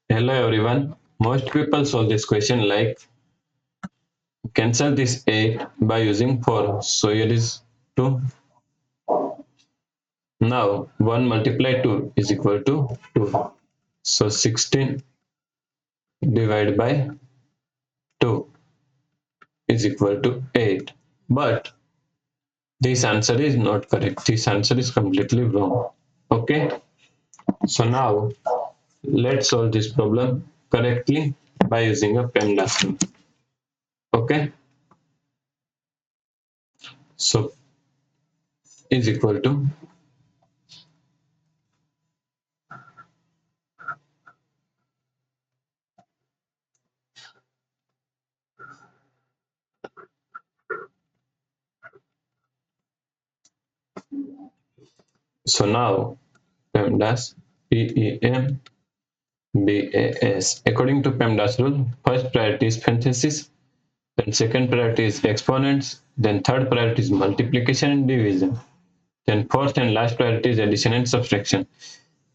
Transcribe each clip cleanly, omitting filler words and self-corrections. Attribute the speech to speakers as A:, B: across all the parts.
A: Hello everyone. Most people solve this question like cancel this 8 by using 4. So here is 2. Now 1 multiplied 2 is equal to 2. So 16 divided by 2 is equal to 8. But this answer is not correct. This answer is completely wrong. Okay. So now let's solve this problem correctly by using a PEMDAS scheme. Okay. So is equal to. So now PEMDAS PEMDAS. According to PEMDAS rule, first priority is parenthesis, then second priority is exponents, then third priority is multiplication and division, then fourth and last priority is addition and subtraction.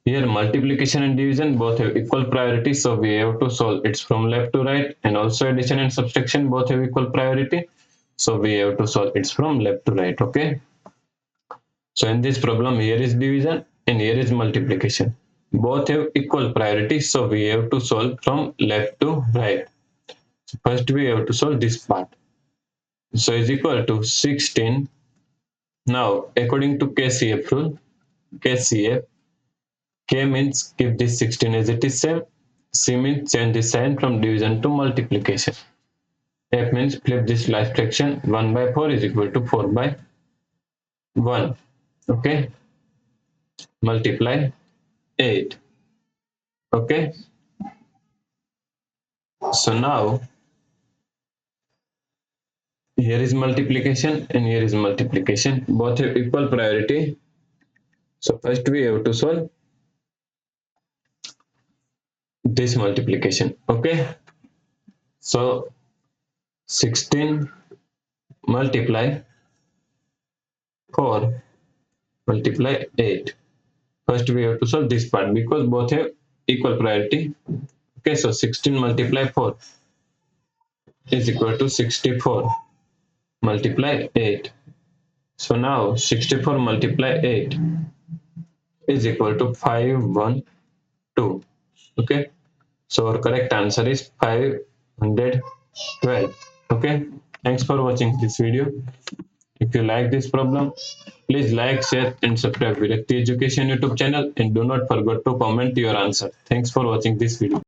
A: Here multiplication and division both have equal priority, so we have to solve it from left to right, and also addition and subtraction both have equal priority, so we have to solve it from left to right. Okay. So in this problem, here is division and here is multiplication. Both have equal priority, so we have to solve from left to right. So first we have to solve this part. So is equal to 16. Now according to KCF rule, KCF, K means keep this 16 as it is same. C means change the sign from division to multiplication. F means flip this last fraction. 1 by 4 is equal to 4 by 1. Okay. Multiply 8. Okay. So now here is multiplication and here is multiplication. Both have equal priority. So first we have to solve this multiplication. Okay. So 16 multiply 4 multiply 8. First we have to solve this part because both have equal priority. Okay. So 16 multiply 4 is equal to 64 multiply 8. So now 64 multiply 8 is equal to 512. Okay. So our correct answer is 512. Okay. Thanks for watching this video. If you like this problem, please like, share and subscribe Virakti Education YouTube channel, and do not forget to comment your answer. Thanks for watching this video.